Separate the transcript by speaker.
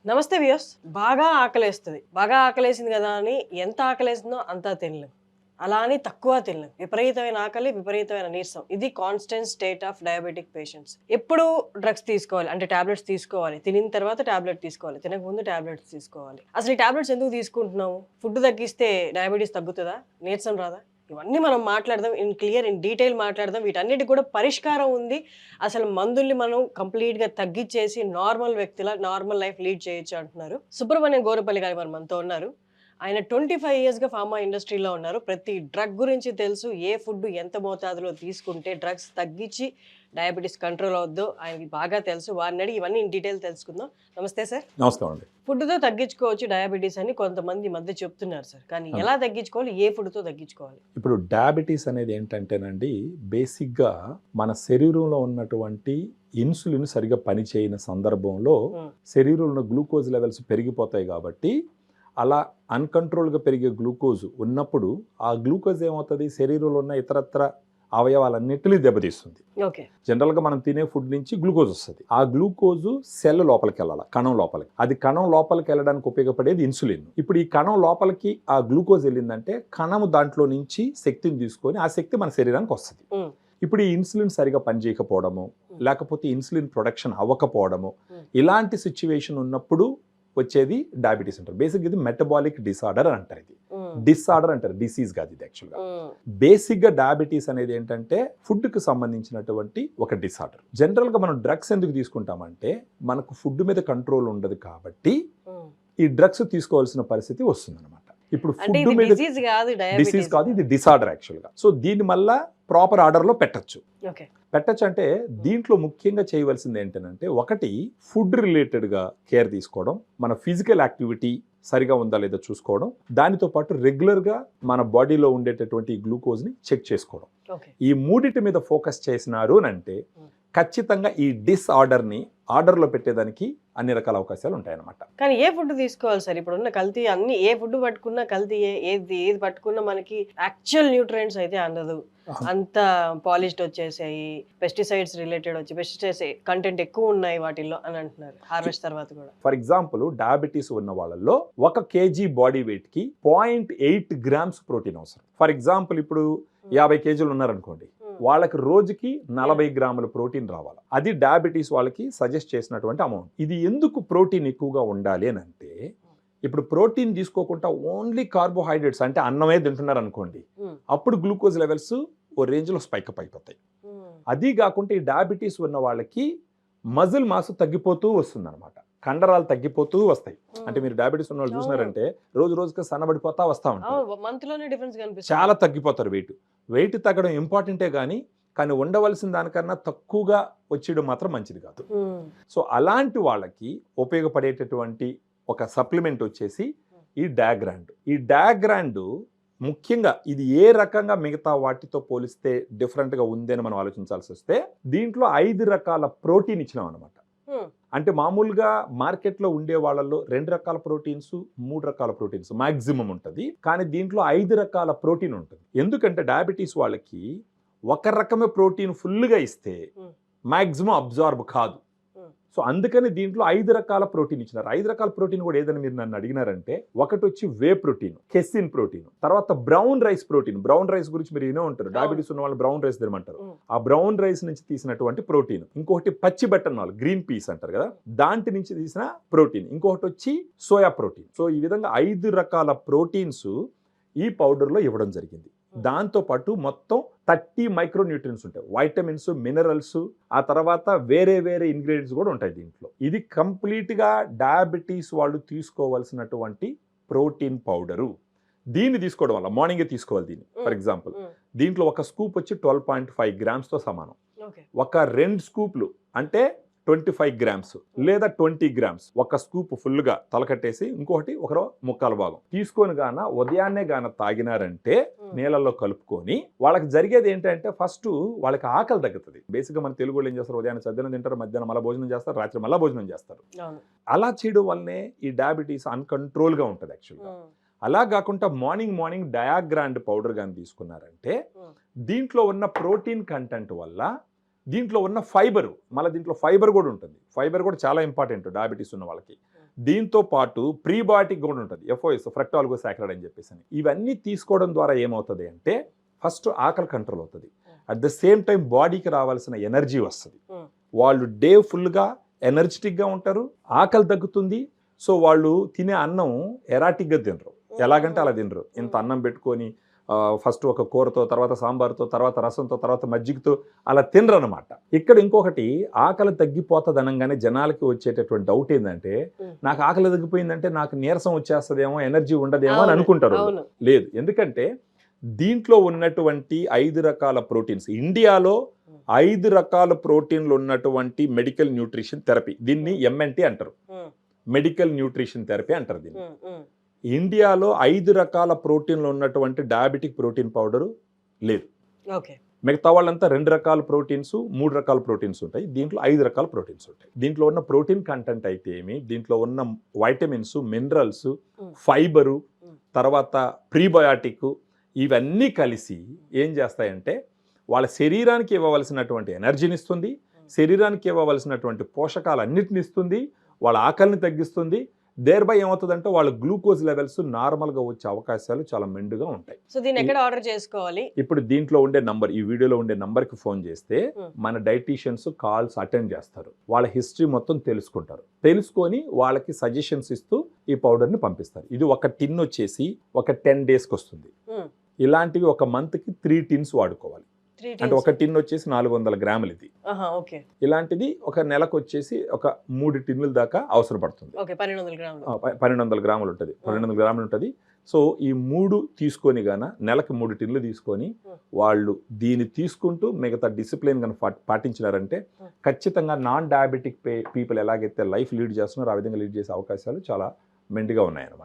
Speaker 1: నమస్తే వ్యూయర్స్. బాగా ఆకలేస్తుంది. బాగా ఆకలేసింది కదా అని ఎంత ఆకలేసిందో అంతా తినలేం. అలా అని తక్కువ తినలేం. విపరీతమైన ఆకలి, విపరీతమైన నీరసం. ఇది constant state of diabetic patients. ఎప్పుడు డ్రగ్స్ తీసుకోవాలి అంటే టాబ్లెట్స్ తీసుకోవాలి. తినిన తర్వాత టాబ్లెట్ తీసుకోవాలి. తినకముందు టాబ్లెట్స్ తీసుకోవాలి. అసలు ఈ టాబ్లెట్స్ ఎందుకు తీసుకుంటున్నాము? ఫుడ్ తగ్గిస్తే డయాబెటీస్ తగ్గుతుందా? నీరసం రాదా? ఇవన్నీ మనం మాట్లాడదాం. ఇన్ డీటెయిల్ మాట్లాడదాం. వీటన్నిటికి కూడా పరిష్కారం ఉంది. అసలు మందుల్ని మనం కంప్లీట్‌గా తగ్గిచ్చేసి నార్మల్ వ్యక్తిలా నార్మల్ లైఫ్ లీడ్ చేయొచ్చు అంటున్నారు. సుబ్రహ్మణ్యం గోరపల్లి గారు మనతో ఉన్నారు. ఆయన 25 ఇయర్స్‌గా ఫార్మా ఇండస్ట్రీలో ఉన్నారు. ప్రతి డ్రగ్ గురించి తెలుసు. ఏ ఫుడ్ ఎంత మోతాదులో తీసుకుంటే డ్రగ్స్ తగ్గించి డయాబెటిస్ కంట్రోల్ అవుద్దో ఆయనకి బాగా తెలుసు. వారిని అడిగి ఇవన్నీ ఇన్ డీటెయిల్ తెలుసుకుందాం. నమస్తే సార్.
Speaker 2: నమస్కారం అండి.
Speaker 1: ఫుడ్‌తో తగ్గించుకోవచ్చు డయాబెటిస్ అని కొంతమంది ఈ మధ్య చెప్తున్నారు సార్. కానీ ఎలా తగ్గించుకోవాలి? ఏ ఫుడ్‌తో తగ్గించుకోవాలి?
Speaker 2: ఇప్పుడు డయాబెటీస్ అనేది ఏంటంటేనండి, బేసిక్‌గా మన శరీరంలో ఉన్నటువంటి ఇన్సులిన్ సరిగ్గా పనిచేయని సందర్భంలో శరీరంలో ఉన్న గ్లూకోజ్ లెవెల్స్ పెరిగిపోతాయి కాబట్టి అలా అన్‌కంట్రోల్‌గా పెరిగే గ్లూకోజ్ ఉన్నప్పుడు ఆ గ్లూకోజ్ ఏమవుతుంది, శరీరంలో ఉన్న ఇతరత్ర అవయవాలన్నిటిని దెబ్బతీస్తుంది.
Speaker 1: ఓకే.
Speaker 2: జనరల్గా మనం తినే ఫుడ్ నుంచి గ్లూకోజ్ వస్తుంది. ఆ గ్లూకోజు సెల్ లోపలికి వెళ్ళాలి, కణం లోపలికి. అది కణం లోపలికి వెళ్ళడానికి ఉపయోగపడేది ఇన్సులిన్. ఇప్పుడు ఈ కణం లోపలికి ఆ గ్లూకోజ్ వెళ్ళిందంటే కణము దాంట్లో నుంచి శక్తిని తీసుకొని ఆ శక్తి మన శరీరానికి వస్తుంది. ఇప్పుడు ఈ ఇన్సులిన్ సరిగా పనిచేయకపోవడము, లేకపోతే ఇన్సులిన్ ప్రొడక్షన్ అవ్వకపోవడము, ఇలాంటి సిచ్యువేషన్ ఉన్నప్పుడు వచ్చేది డయాబెటీస్ అంటారు. బేసిక్ ఇది మెటబాలిక్ డిసార్డర్ అంటారు. ఇది డిసార్డర్ అంటారు, డిసీజ్ కాదు ఇది యాక్చువల్గా. బేసిక్గా డయాబెటీస్ అనేది ఏంటంటే ఫుడ్కి సంబంధించినటువంటి ఒక డిసార్డర్. జనరల్గా మనం డ్రగ్స్ ఎందుకు తీసుకుంటామంటే మనకు ఫుడ్ మీద కంట్రోల్ ఉండదు కాబట్టి ఈ డ్రగ్స్ తీసుకోవాల్సిన పరిస్థితి వస్తుంది అనమాట. ఇప్పుడు ఫుడ్ మీద డిసీజ్ కాదు, ఇది డిసార్డర్ యాక్చువల్గా. సో దీని వల్ల ప్రాపర్ ఆర్డర్లో పెట్టచ్చు. అంటే దీంట్లో ముఖ్యంగా చేయవలసింది ఏంటంటే, ఒకటి ఫుడ్ రిలేటెడ్గా కేర్ తీసుకోవడం, మన ఫిజికల్ యాక్టివిటీ సరిగా ఉందా లేదా చూసుకోవడం, దానితో పాటు రెగ్యులర్గా మన బాడీలో ఉండేటటువంటి గ్లూకోజ్ని చెక్ చేసుకోవడం. ఈ మూడిటి మీద ఫోకస్ చేసినారు అంటే ఖచ్చితంగా ఈ డిసార్డర్ని ఆర్డర్లో పెట్టేదానికి అన్ని రకాల అవకాశాలు ఉంటాయన్నమాట.
Speaker 1: కానీ ఏ ఫుడ్ తీసుకోవాలి సార్? ఇప్పుడున్న కల్తీ అన్ని, ఏ ఫుడ్ పట్టుకున్నా కల్తీ, ఏది పట్టుకున్నా మనకి యాక్చువల్ న్యూట్రియంట్స్ అయితే అందదు. అంత పాలిష్డ్ వచ్చేసాయి, పెస్టిసైడ్స్ రిలేటెడ్ వచ్చి పెస్టిసైడ్స్ కంటెంట్ ఎక్కువ ఉన్నాయి వాటిల్లో అని అంటున్నారు హార్వెస్ట్ తర్వాత కూడా.
Speaker 2: ఫర్ ఎగ్జాంపుల్ డయాబెటీస్ ఉన్న వాళ్ళల్లో 1 kg బాడీ వెయిట్ కి 0.8 grams ప్రోటీన్ అవసరం. ఫర్ ఎగ్జాంపుల్ ఇప్పుడు 50 kg ఉన్నారనుకోండి, వాళ్ళకి రోజుకి 40 గ్రాముల ప్రోటీన్ రావాలి. అది డయాబెటీస్ వాళ్ళకి సజెస్ట్ చేసినటువంటి అమౌంట్. ఇది ఎందుకు ప్రోటీన్ ఎక్కువగా ఉండాలి అని అంటే, ఇప్పుడు ప్రోటీన్ తీసుకోకుండా ఓన్లీ కార్బోహైడ్రేట్స్ అంటే అన్నమే తింటున్నారు అనుకోండి, అప్పుడు గ్లూకోజ్ లెవెల్స్ ఓ రేంజ్లో స్పైకప్ అయిపోతాయి. అది కాకుండా ఈ డయాబెటీస్ ఉన్న వాళ్ళకి మజిల్ మాస్ తగ్గిపోతూ వస్తుంది అనమాట, కండరాలు తగ్గిపోతూ వస్తాయి. అంటే మీరు డయాబెటీస్ ఉన్న వాళ్ళు చూసినారంటే రోజు రోజుకి సన్నబడిపోతా వస్తా ఉంటారు, చాలా తగ్గిపోతారు. వెయిట్ తగ్గడం ఇంపార్టెంటే కానీ ఉండవలసిన దానికన్నా తక్కువగా వచ్చేయడం మాత్రం మంచిది కాదు. సో అలాంటి వాళ్ళకి ఉపయోగపడేటటువంటి ఒక సప్లిమెంట్ వచ్చేసి ఈ డయాగ్రాండ్. ఈ డయాగ్రాండ్ ముఖ్యంగా ఇది ఏ రకంగా మిగతా వాటితో పోలిస్తే డిఫరెంట్గా ఉంది అని మనం ఆలోచించాల్సి వస్తే, దీంట్లో 5 రకాల ప్రోటీన్ ఇచ్చినాం అనమాట. అంటే మామూలుగా మార్కెట్లో ఉండే వాళ్ళలో 2 రకాల ప్రోటీన్స్, 3 రకాల ప్రోటీన్స్ మాక్సిమం ఉంటుంది. కానీ దీంట్లో 5 రకాల ప్రోటీన్ ఉంటుంది. ఎందుకంటే డయాబెటీస్ వాళ్ళకి ఒక రకమే ప్రోటీన్ ఫుల్గా ఇస్తే మాక్సిమం అబ్జార్బ్ కాదు. సో అందుకని దీంట్లో 5 రకాల ప్రోటీన్ ఇచ్చినారు. 5 రకాల ప్రోటీన్ కూడా ఏదని మీరు నన్ను అడిగినారంటే, ఒకటి వచ్చి వే ప్రోటీన్, కెసిన్ ప్రోటీన్, తర్వాత brown rice protein. Brown rice గురించి మీరు వినే ఉంటారు, డయాబెటీస్ ఉన్న వాళ్ళు బ్రౌన్ రైస్ తినమంటారు. ఆ బ్రౌన్ రైస్ నుంచి తీసినటువంటి ప్రోటీన్. ఇంకొకటి పచ్చి బఠానీలు, గ్రీన్ పీస్ అంటారు కదా, దాంట్ నుంచి తీసిన ప్రోటీన్. ఇంకొకటి వచ్చి సోయా ప్రోటీన్. సో ఈ విధంగా 5 రకాల ప్రోటీన్స్ ఈ పౌడర్లో ఇవ్వడం జరిగింది. దాంతోపాటు మొత్తం 30 మైక్రోన్యూట్రియన్స్ ఉంటాయి, వైటమిన్స్, మినరల్స్, ఆ తర్వాత వేరే వేరే ఇంగ్రీడియంట్స్ కూడా ఉంటాయి దీంట్లో. ఇది కంప్లీట్గా డయాబెటీస్ వాళ్ళు తీసుకోవాల్సినటువంటి ప్రోటీన్ పౌడరు. దీన్ని తీసుకోవడం వల్ల మార్నింగే తీసుకోవాలి దీన్ని. ఫర్ ఎగ్జాంపుల్ దీంట్లో ఒక స్కూప్ వచ్చి 12.5 grams సమానం. ఒక 2 స్కూప్లు అంటే 25 grams లేదా 20 grams ఒక స్కూప్ ఫుల్గా తలకట్టేసి ఇంకొకటి ఒక ముక్కాల భాగం తీసుకొని ఉదయాన్నే తాగినారంటే నీళ్ళల్లో కలుపుకొని, వాళ్ళకి జరిగేది ఏంటంటే ఫస్ట్ వాళ్ళకి ఆకలి తగ్గుతుంది. బేసిక్గా మన తెలుగు వాళ్ళు ఏం చేస్తారు, ఉదయాన్నే సద్దిన తింటారు, మధ్యాహ్నం మళ్ళీ భోజనం చేస్తారు, రాత్రి మళ్ళీ భోజనం చేస్తారు. అలా చేయడం వల్లనే ఈ డయాబెటీస్ అన్కంట్రోల్గా ఉంటుంది యాక్చువల్గా. అలా కాకుండా మార్నింగ్ డయాగ్రాండ్ పౌడర్ కానీ తీసుకున్నారంటే దీంట్లో ఉన్న ప్రోటీన్ కంటెంట్ వల్ల దీంట్లో ఉన్న ఫైబర్, మళ్ళీ దీంట్లో ఫైబర్ కూడా ఉంటుంది. ఫైబర్ కూడా చాలా ఇంపార్టెంట్ డయాబెటీస్ ఉన్న వాళ్ళకి. దీంతో పాటు ప్రీబయాటిక్ కూడా ఉంటుంది, ఎఫ్ఓఎస్, ఫ్రక్టాలిగోసాకరైడ్ అని చెప్పేసి. ఇవన్నీ తీసుకోవడం ద్వారా ఏమవుతుంది అంటే ఫస్ట్ ఆకలి కంట్రోల్ అవుతుంది, అట్ ద సేమ్ టైం బాడీకి రావాల్సిన ఎనర్జీ వస్తుంది, వాళ్ళు డే ఫుల్గా ఎనర్జెటిక్గా ఉంటారు, ఆకలి తగ్గుతుంది. సో వాళ్ళు తినే అన్నం ఎరాటిక్గా తినరు, ఎలాగంటే అలా తినరు. ఇంత అన్నం పెట్టుకొని ఫస్ట్ ఒక కూరతో, తర్వాత సాంబార్తో, తర్వాత రసంతో, తర్వాత మజ్జిగతో అలా తినరు అనమాట. ఇక్కడ ఇంకొకటి, ఆకలి తగ్గిపోతుంది అనగానే జనాలకి వచ్చేటటువంటి డౌట్ ఏంటంటే నాకు ఆకలి తగ్గిపోయిందంటే నాకు నీరసం వచ్చేస్తుందేమో, ఎనర్జీ ఉండదేమో అని అనుకుంటారు. లేదు, ఎందుకంటే దీంట్లో ఉన్నటువంటి 5 రకాల ప్రోటీన్స్, ఇండియాలో 5 రకాల ప్రోటీన్లు ఉన్నటువంటి మెడికల్ న్యూట్రిషన్ థెరపీ, దీన్ని ఎంఎన్టీ అంటారు, మెడికల్ న్యూట్రిషన్ థెరపీ అంటారు దీన్ని. ఇండియాలో 5 రకాల ప్రోటీన్లు ఉన్నటువంటి డయాబెటిక్ ప్రోటీన్ పౌడరు లేదు. మిగతా వాళ్ళంతా 2 రకాల ప్రోటీన్స్, 3 రకాల ప్రోటీన్స్ ఉంటాయి, దీంట్లో 5 రకాల ప్రోటీన్స్ ఉంటాయి. దీంట్లో ఉన్న ప్రోటీన్ కంటెంట్ అయితే ఏమి, దీంట్లో ఉన్న వైటమిన్స్, మినరల్స్, ఫైబరు, తర్వాత ప్రీబయాటిక్, ఇవన్నీ కలిసి ఏం చేస్తాయంటే వాళ్ళ శరీరానికి ఇవ్వవలసినటువంటి ఎనర్జీని ఇస్తుంది, శరీరానికి ఇవ్వవలసినటువంటి పోషకాలన్నిటిని ఇస్తుంది, వాళ్ళ ఆకలిని తగ్గిస్తుంది. దేర్ బై ఏమవుతుందంటే వాళ్ళ గ్లూకోజ్ లెవెల్స్ నార్మల్గా వచ్చే అవకాశాలు చాలా మెండుగా ఉంటాయి.
Speaker 1: సో దీన్ని ఎక్కడ ఆర్డర్ చేసుకోవాలి?
Speaker 2: ఇప్పుడు దీంట్లో ఉండే నంబర్, ఈ వీడియోలో ఉండే నంబర్కి ఫోన్ చేస్తే మన డైటీషియన్స్ కాల్స్ అటెండ్ చేస్తారు, వాళ్ళ హిస్టరీ మొత్తం తెలుసుకుంటారు, తెలుసుకొని వాళ్ళకి సజెషన్స్ ఇస్తూ ఈ పౌడర్ని పంపిస్తారు. ఇది ఒక టిన్ వచ్చేసి ఒక 10 daysకి వస్తుంది. ఇలాంటివి ఒక మంత్కి 3 tins వాడుకోవాలి. అంటే ఒక టిన్ వచ్చేసి 400 గ్రాములు ఇది. ఇలాంటిది ఒక నెలకు వచ్చేసి ఒక 3 టిన్నుల దాకా అవసరం పడుతుంది. 1200 గ్రాములు ఉంటుంది, 1200 గ్రాములు ఉంటుంది. సో ఈ 3 తీసుకొని గాన నెలకు 3 టిన్నులు తీసుకొని వాళ్ళు దీన్ని తీసుకుంటూ మిగతా డిసిప్లిన్ కానీ పాటించినారంటే ఖచ్చితంగా నాన్ డయాబెటిక్ పీపుల్ ఎలాగైతే లైఫ్ లీడ్ చేస్తున్నారో ఆ విధంగా లీడ్ చేసే అవకాశాలు చాలా మెండుగా ఉన్నాయన్నమాట.